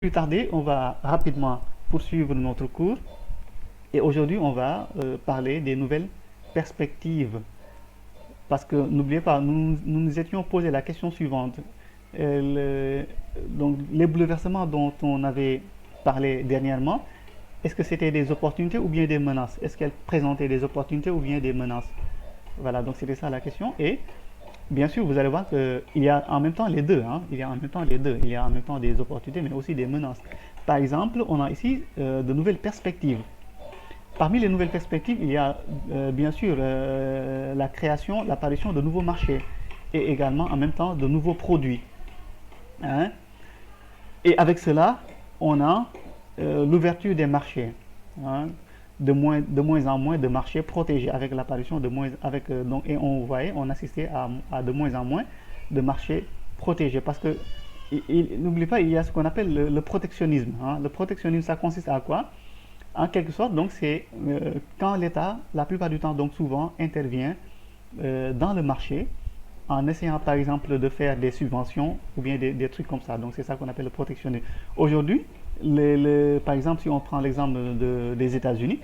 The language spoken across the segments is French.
Plus tarder, on va rapidement poursuivre notre cours et aujourd'hui on va parler des nouvelles perspectives. Parce que n'oubliez pas, nous étions posé la question suivante. Donc les bouleversements dont on avait parlé dernièrement, est-ce que c'était des opportunités ou bien des menaces? Est-ce qu'elles présentaient des opportunités ou bien des menaces? Voilà, donc c'était ça la question. Et bien sûr, vous allez voir qu'il y a en même temps les deux, hein. Il y a en même temps les deux. Il y a en même temps des opportunités, mais aussi des menaces. Par exemple, on a ici de nouvelles perspectives. Parmi les nouvelles perspectives, il y a bien sûr la création, l'apparition de nouveaux marchés et également en même temps de nouveaux produits, hein. Et avec cela, on a l'ouverture des marchés, hein. De moins en moins de marchés protégés avec l'apparition de moins avec donc et on voyait on assistait à de moins en moins de marchés protégés parce que n'oublie pas il y a ce qu'on appelle le protectionnisme, hein. Le protectionnisme, ça consiste à quoi? En quelque sorte, donc c'est quand l'État la plupart du temps, donc souvent intervient dans le marché en essayant par exemple de faire des subventions ou bien des trucs comme ça. Donc c'est ça qu'on appelle le protectionnisme. Aujourd'hui, par exemple, si on prend l'exemple des États-Unis,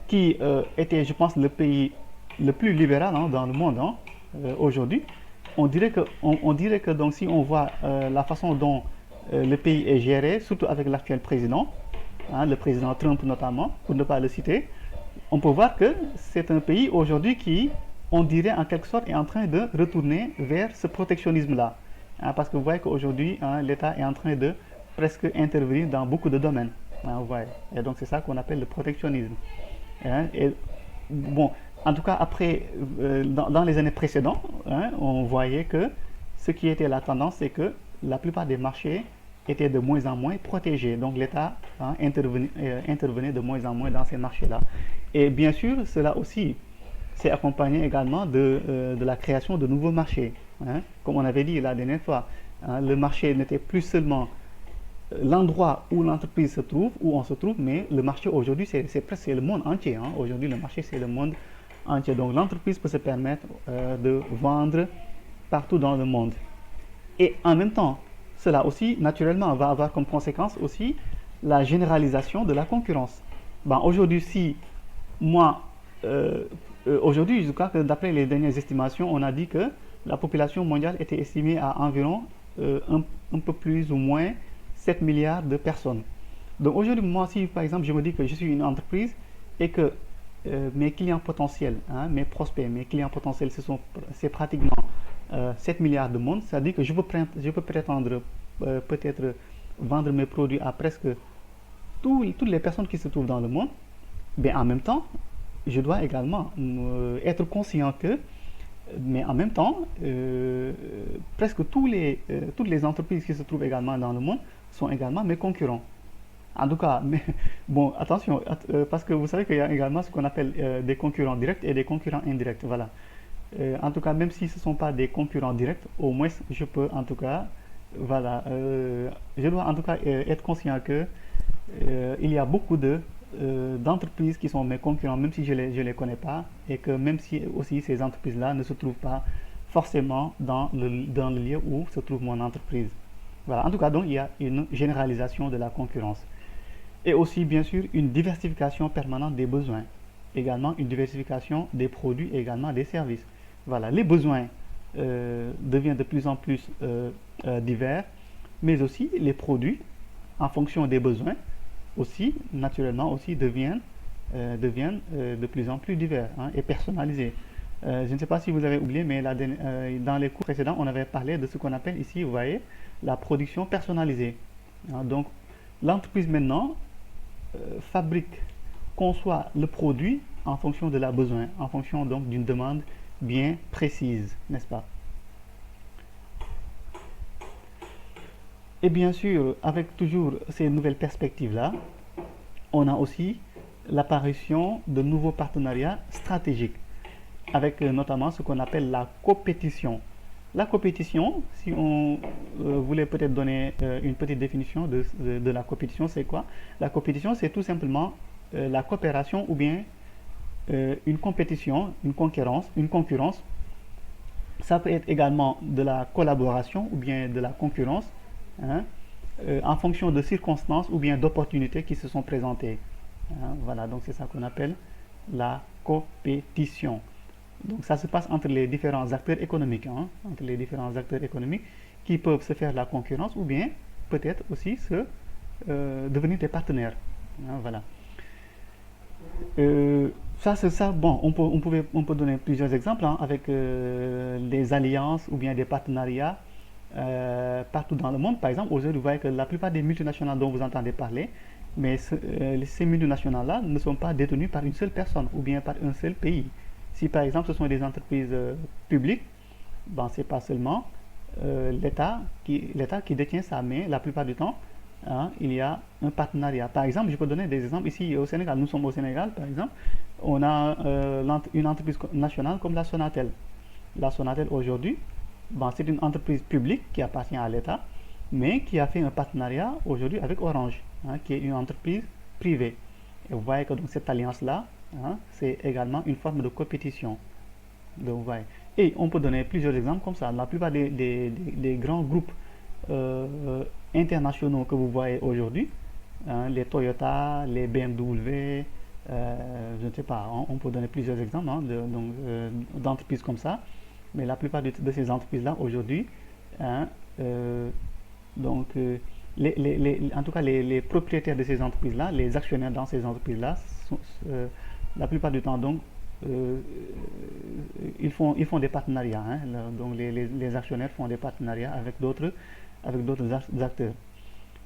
qui était, je pense, le pays le plus libéral, hein, dans le monde, hein, aujourd'hui, on dirait que donc si on voit la façon dont le pays est géré, surtout avec l'actuel président, hein, le président Trump notamment, pour ne pas le citer, on peut voir que c'est un pays aujourd'hui qui, on dirait en quelque sorte, est en train de retourner vers ce protectionnisme-là. Hein, parce que vous voyez qu'aujourd'hui, hein, l'État est en train de presque intervenir dans beaucoup de domaines. Hein, vous voyez. Et donc c'est ça qu'on appelle le protectionnisme. Hein, et bon, en tout cas, après, dans les années précédentes, hein, on voyait que ce qui était la tendance, c'est que la plupart des marchés étaient de moins en moins protégés. Donc l'État, hein, intervenait de moins en moins dans ces marchés-là. Et bien sûr, cela aussi s'est accompagné également de la création de nouveaux marchés, hein. Comme on avait dit la dernière fois, hein, le marché n'était plus seulement l'endroit où l'entreprise se trouve, où on se trouve, mais le marché aujourd'hui, c'est presque le monde entier, hein. Aujourd'hui, le marché, c'est le monde entier. Donc l'entreprise peut se permettre de vendre partout dans le monde. Et en même temps, cela aussi, naturellement, va avoir comme conséquence aussi la généralisation de la concurrence. Ben, aujourd'hui, si moi, aujourd'hui, je crois que d'après les dernières estimations, on a dit que la population mondiale était estimée à environ un peu plus ou moins 7 milliards de personnes. Donc aujourd'hui, moi, si par exemple, je me dis que je suis une entreprise et que mes clients potentiels, hein, mes prospects, mes clients potentiels, c'est pratiquement 7 milliards de monde, c'est-à-dire que je peux prétendre peut-être vendre mes produits à presque toutes les personnes qui se trouvent dans le monde. Mais en même temps, je dois également être conscient que, mais en même temps, presque toutes les entreprises qui se trouvent également dans le monde sont également mes concurrents. En tout cas, mais bon, attention, parce que vous savez qu'il y a également ce qu'on appelle des concurrents directs et des concurrents indirects. Voilà. En tout cas, même si ce ne sont pas des concurrents directs, au moins je peux en tout cas, voilà, je dois en tout cas être conscient que il y a beaucoup d'entreprises qui sont mes concurrents, même si je les connais pas, et que même si aussi ces entreprises-là ne se trouvent pas forcément dans le lieu où se trouve mon entreprise. Voilà. En tout cas, donc il y a une généralisation de la concurrence. Et aussi, bien sûr, une diversification permanente des besoins. Également, une diversification des produits et également des services. Voilà, les besoins deviennent de plus en plus divers, mais aussi les produits, en fonction des besoins, aussi, naturellement, aussi deviennent de plus en plus divers, hein, et personnalisés. Je ne sais pas si vous avez oublié, mais dans les cours précédents, on avait parlé de ce qu'on appelle ici, vous voyez, la production personnalisée. Hein. Donc, l'entreprise maintenant fabrique, conçoit le produit en fonction de la besoin, en fonction donc d'une demande bien précise, n'est-ce pas? Et bien sûr, avec toujours ces nouvelles perspectives-là, on a aussi l'apparition de nouveaux partenariats stratégiques, avec notamment ce qu'on appelle la compétition. La compétition, si on voulait peut-être donner une petite définition de la compétition, c'est quoi? La compétition, c'est tout simplement la coopération ou bien une compétition, une concurrence. Ça peut être également de la collaboration ou bien de la concurrence, hein, en fonction de circonstances ou bien d'opportunités qui se sont présentées. Voilà, donc c'est ça qu'on appelle la compétition. Donc ça se passe entre les différents acteurs économiques, entre les différents acteurs économiques qui peuvent se faire la concurrence ou bien peut-être aussi devenir des partenaires. Voilà. Ça, c'est ça. Bon, on peut donner plusieurs exemples avec des alliances ou bien des partenariats partout dans le monde. Par exemple, aujourd'hui, vous voyez que la plupart des multinationales dont vous entendez parler, mais ces multinationales-là ne sont pas détenues par une seule personne ou bien par un seul pays. Si par exemple ce sont des entreprises publiques, ben, c'est pas seulement l'État qui détient ça, mais la plupart du temps, il y a un partenariat. Par exemple, je peux donner des exemples ici au Sénégal. Nous sommes au Sénégal, par exemple. On a une entreprise nationale comme la Sonatel. La Sonatel aujourd'hui, bon, c'est une entreprise publique qui appartient à l'État, mais qui a fait un partenariat aujourd'hui avec Orange, qui est une entreprise privée. Et vous voyez que donc, cette alliance-là, c'est également une forme de compétition. Donc, ouais. Et on peut donner plusieurs exemples comme ça. La plupart des grands groupes internationaux que vous voyez aujourd'hui, les Toyota, les BMW, je ne sais pas, on peut donner plusieurs exemples d'entreprises comme ça. Mais la plupart de ces entreprises-là aujourd'hui, hein, euh, donc, en tout cas, les propriétaires de ces entreprises-là, les actionnaires dans ces entreprises-là, la plupart du temps, donc, euh, ils font des partenariats. Donc, les actionnaires font des partenariats avec d'autres acteurs.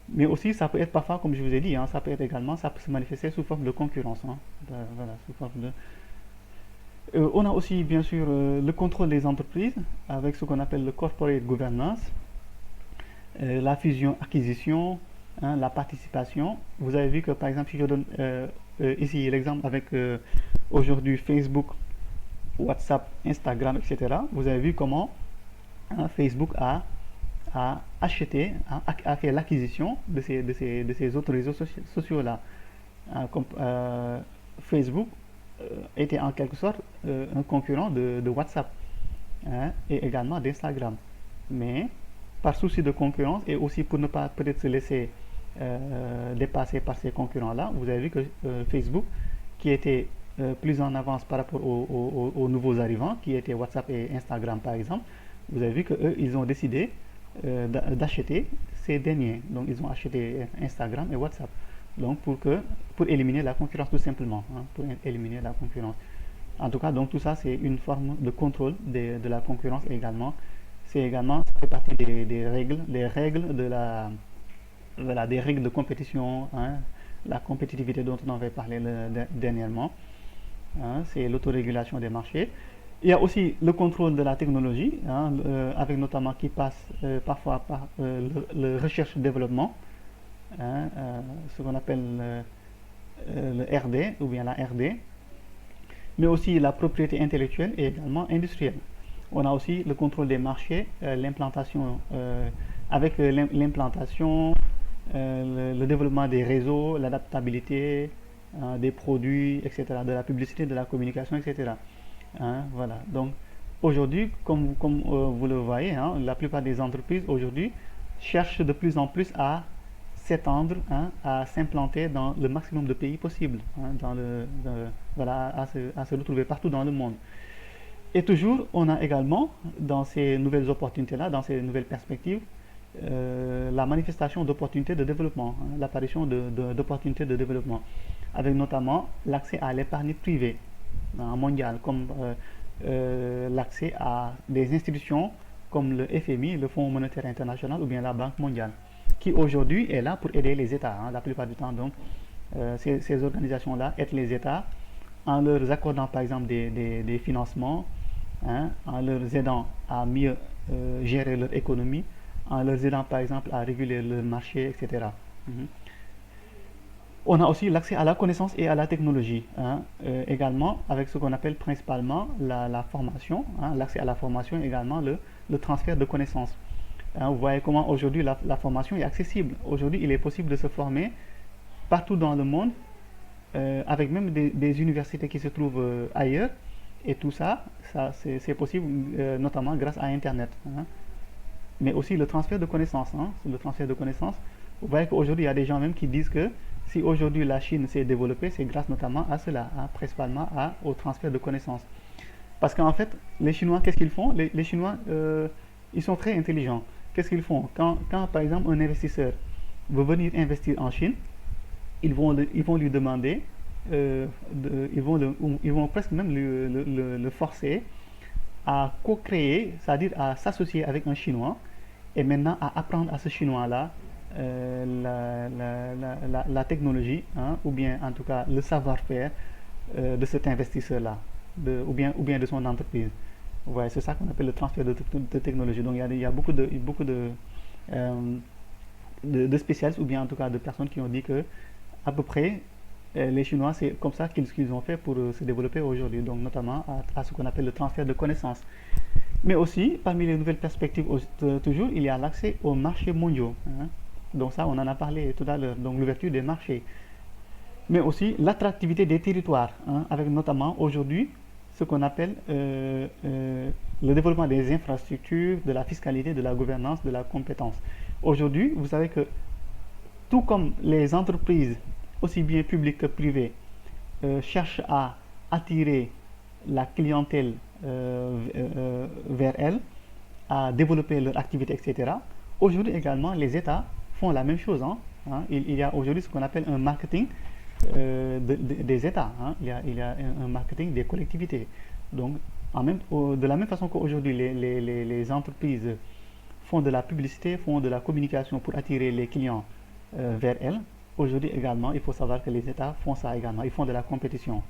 Mais aussi, ça peut être parfois, comme je vous ai dit, ça peut se manifester sous forme de concurrence. Voilà, sous forme de. On a aussi, bien sûr, le contrôle des entreprises avec ce qu'on appelle le corporate governance, la fusion-acquisition, la participation. Vous avez vu que, par exemple, si je donne ici l'exemple avec aujourd'hui Facebook, WhatsApp, Instagram, etc., vous avez vu comment Facebook a acheté, a fait l'acquisition de ces autres réseaux sociaux-là. Comme Facebook était en quelque sorte un concurrent de WhatsApp et également d'Instagram. Mais par souci de concurrence et aussi pour ne pas peut-être se laisser dépasser par ces concurrents-là, vous avez vu que Facebook, qui était plus en avance par rapport aux nouveaux arrivants, qui étaient WhatsApp et Instagram par exemple, vous avez vu qu'eux, ils ont décidé d'acheter ces derniers. Donc ils ont acheté Instagram et WhatsApp. Donc pour éliminer la concurrence tout simplement. Pour éliminer la concurrence. En tout cas, donc tout ça c'est une forme de contrôle de la concurrence également. Ça fait partie des règles, voilà, des règles de compétition, la compétitivité dont on avait parlé dernièrement. C'est l'autorégulation des marchés. Il y a aussi le contrôle de la technologie, avec notamment qui passe parfois par le recherche-développement, ce qu'on appelle le RD ou bien la RD, mais aussi la propriété intellectuelle et également industrielle. On a aussi le contrôle des marchés, l'implantation, avec l'implantation, le développement des réseaux, l'adaptabilité des produits, etc., de la publicité, de la communication, etc. Voilà. Donc aujourd'hui, comme vous le voyez, la plupart des entreprises aujourd'hui cherchent de plus en plus à s'étendre, à s'implanter dans le maximum de pays possible, voilà, à se retrouver partout dans le monde. Et toujours, on a également, dans ces nouvelles opportunités-là, dans ces nouvelles perspectives, la manifestation d'opportunités de développement, l'apparition d'opportunités de développement, avec notamment l'accès à l'épargne privée mondiale, comme l'accès à des institutions comme le FMI, le Fonds monétaire international ou bien la Banque mondiale, qui aujourd'hui est là pour aider les États, la plupart du temps. Donc, ces organisations-là aident les États en leur accordant par exemple des financements, en leur aidant à mieux gérer leur économie, en leur aidant par exemple à réguler leur marché, etc. On a aussi l'accès à la connaissance et à la technologie, également avec ce qu'on appelle principalement la formation, l'accès à la formation et également le transfert de connaissances. Vous voyez comment aujourd'hui la formation est accessible. Aujourd'hui, il est possible de se former partout dans le monde, avec même des universités qui se trouvent ailleurs. Et tout ça, c'est possible notamment grâce à Internet. Mais aussi le transfert de connaissances. Le transfert de connaissances Vous voyez qu'aujourd'hui, il y a des gens même qui disent que si aujourd'hui la Chine s'est développée, c'est grâce notamment à cela, hein, principalement au transfert de connaissances. Parce qu'en fait, les Chinois, qu'est-ce qu'ils font? Les Chinois, ils sont très intelligents. Qu'est-ce qu'ils font? Quand, par exemple, un investisseur veut venir investir en Chine, ils vont lui demander, ils vont presque même le forcer à co-créer, c'est-à-dire à s'associer avec un Chinois, et maintenant à apprendre à ce Chinois-là la technologie, hein, ou bien en tout cas le savoir-faire de cet investisseur-là, ou bien de son entreprise. Ouais, c'est ça qu'on appelle le transfert de technologie. Donc il y a beaucoup euh, de spécialistes, ou bien en tout cas de personnes qui ont dit que à peu près les Chinois, c'est comme ça qu'ils ont fait pour se développer aujourd'hui, donc notamment à ce qu'on appelle le transfert de connaissances. Mais aussi, parmi les nouvelles perspectives, toujours, il y a l'accès aux marchés mondiaux, hein. Donc ça, on en a parlé tout à l'heure, donc l'ouverture des marchés. Mais aussi l'attractivité des territoires, hein, avec notamment aujourd'hui ce qu'on appelle le développement des infrastructures, de la fiscalité, de la gouvernance, de la compétence. Aujourd'hui, vous savez que tout comme les entreprises, aussi bien publiques que privées, cherchent à attirer la clientèle vers elles, à développer leur activité, etc. Aujourd'hui également, les États font la même chose, hein. Il y a aujourd'hui ce qu'on appelle un marketing des États, hein. Il y a un marketing des collectivités. Donc, de la même façon qu'aujourd'hui, les entreprises font de la publicité, font de la communication pour attirer les clients vers elles. Aujourd'hui également, il faut savoir que les États font ça également. Ils font de la compétition.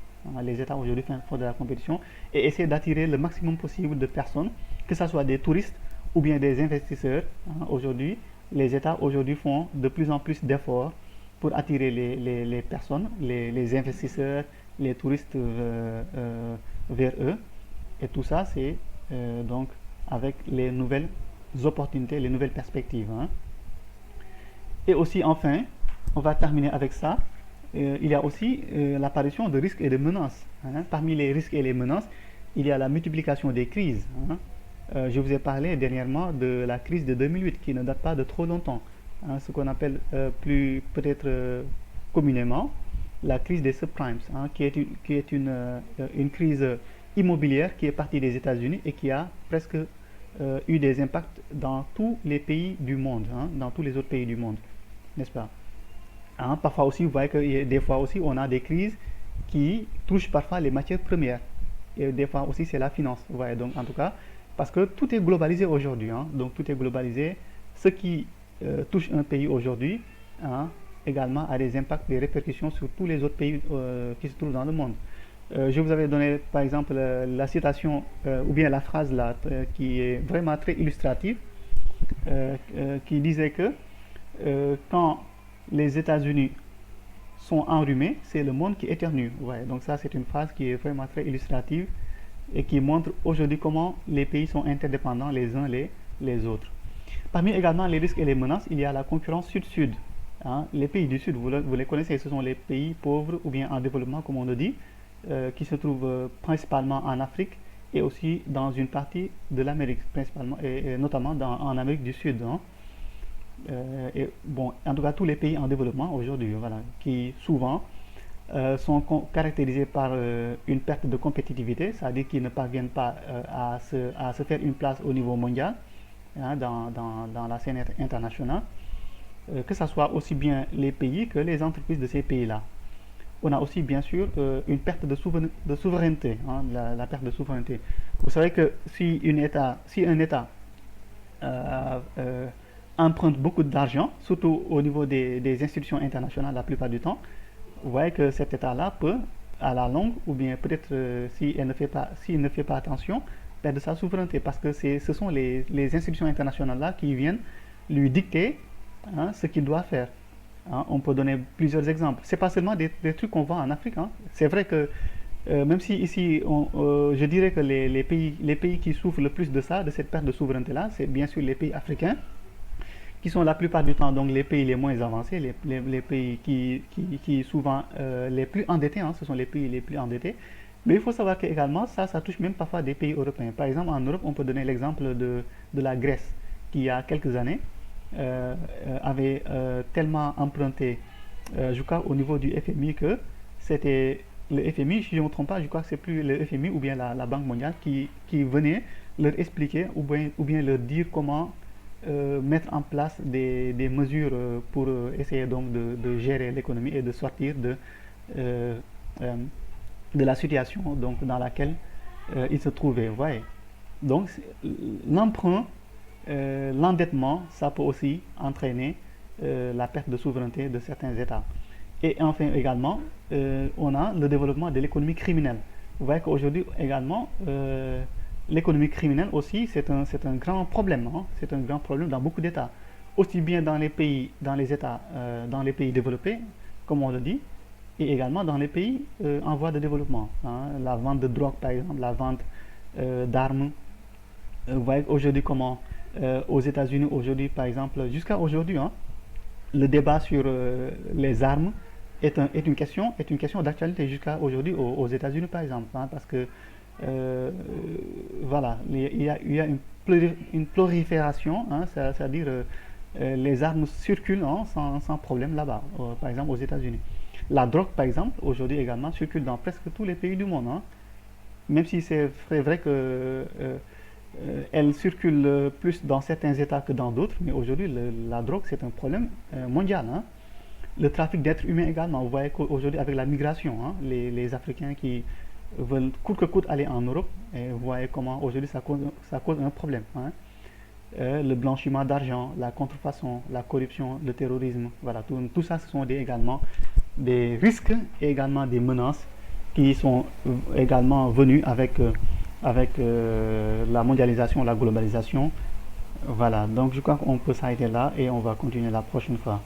Les États aujourd'hui font de la compétition et essaient d'attirer le maximum possible de personnes, que ce soit des touristes ou bien des investisseurs. Aujourd'hui, les États aujourd'hui font de plus en plus d'efforts pour attirer les personnes, les investisseurs, les touristes vers eux. Et tout ça, c'est donc avec les nouvelles opportunités, les nouvelles perspectives, hein. Et aussi, enfin, on va terminer avec ça. Il y a aussi l'apparition de risques et de menaces, hein. Parmi les risques et les menaces, il y a la multiplication des crises, hein. Je vous ai parlé dernièrement de la crise de 2008 qui ne date pas de trop longtemps, hein, ce qu'on appelle plus peut-être communément la crise des subprimes, hein, qui est une crise immobilière qui est partie des États-Unis et qui a presque eu des impacts dans tous les pays du monde, hein, dans tous les autres pays du monde, n'est-ce pas? Hein, parfois aussi, vous voyez que des fois aussi, on a des crises qui touchent parfois les matières premières. Et des fois aussi, c'est la finance. Vous voyez, donc en tout cas, parce que tout est globalisé aujourd'hui, hein, donc tout est globalisé. Ce qui touche un pays aujourd'hui, hein, également a des impacts, des répercussions sur tous les autres pays qui se trouvent dans le monde. Je vous avais donné par exemple la citation ou bien la phrase là qui est vraiment très illustrative, qui disait que quand les États-Unis sont enrhumés, c'est le monde qui éternue. Ouais, donc ça, c'est une phrase qui est vraiment très illustrative et qui montre aujourd'hui comment les pays sont interdépendants les uns les autres. Parmi également les risques et les menaces, il y a la concurrence sud-sud, hein. Les pays du sud, vous les connaissez, ce sont les pays pauvres ou bien en développement, comme on le dit, qui se trouvent principalement en Afrique et aussi dans une partie de l'Amérique, principalement, et notamment en Amérique du Sud, hein. Et bon, en tout cas, tous les pays en développement aujourd'hui, voilà, qui souvent sont caractérisés par une perte de compétitivité, c'est-à-dire qu'ils ne parviennent pas à se faire une place au niveau mondial, hein, dans la scène internationale, que ce soit aussi bien les pays que les entreprises de ces pays-là. On a aussi bien sûr une perte de souveraineté, hein, la perte de souveraineté. Vous savez que si un État euh, euh, emprunte beaucoup d'argent, surtout au niveau des institutions internationales la plupart du temps, vous voyez que cet État-là peut, à la longue, ou bien peut-être s'il ne fait pas attention, perdre sa souveraineté, parce que ce sont les institutions internationales-là qui viennent lui dicter, hein, ce qu'il doit faire. Hein. On peut donner plusieurs exemples. C'est pas seulement des trucs qu'on voit en Afrique, hein. C'est vrai que même si ici, je dirais que les pays qui souffrent le plus de ça, de cette perte de souveraineté-là, c'est bien sûr les pays africains, qui sont la plupart du temps donc les pays les moins avancés, les pays qui souvent les plus endettés, hein, ce sont les pays les plus endettés. Mais il faut savoir que également ça touche même parfois des pays européens. Par exemple, en Europe, on peut donner l'exemple de la Grèce, qui il y a quelques années avait tellement emprunté, je crois, au niveau du FMI que c'était le FMI, si je ne me trompe pas, je crois que c'est plus le FMI ou bien la Banque mondiale qui venait leur expliquer ou bien leur dire comment mettre en place des mesures pour essayer donc de gérer l'économie et de sortir euh, euh, de la situation donc, dans laquelle ils se trouvaient. Voyez. Donc l'emprunt, l'endettement, ça peut aussi entraîner la perte de souveraineté de certains États. Et enfin également, on a le développement de l'économie criminelle. Vous voyez qu'aujourd'hui également, l'économie criminelle aussi, c'est un grand problème. Hein. C'est un grand problème dans beaucoup d'États. Aussi bien dans les pays, dans les États, dans les pays développés, comme on le dit, et également dans les pays en voie de développement. Hein. La vente de drogue, par exemple, la vente d'armes. Vous voyez aujourd'hui comment aux États-Unis, aujourd'hui, par exemple, jusqu'à aujourd'hui, hein, le débat sur les armes est une question d'actualité jusqu'à aujourd'hui aux États-Unis, par exemple, hein, parce que euh, voilà, il y a une prolifération, hein, c'est-à-dire les armes circulent hein, sans problème là-bas, par exemple aux États-Unis. La drogue, par exemple, aujourd'hui également circule dans presque tous les pays du monde, hein, même si c'est vrai que elle circule plus dans certains États que dans d'autres, mais aujourd'hui la drogue c'est un problème mondial. Hein. Le trafic d'êtres humains également. Vous voyez qu'aujourd'hui avec la migration, hein, les Africains qui veulent coûte que coûte aller en Europe, et vous voyez comment aujourd'hui ça cause un problème. Hein. Le blanchiment d'argent, la contrefaçon, la corruption, le terrorisme, voilà, tout ça ce sont également des risques et également des menaces qui sont également venus avec la mondialisation, la globalisation. Voilà, donc je crois qu'on peut s'arrêter là et on va continuer la prochaine fois.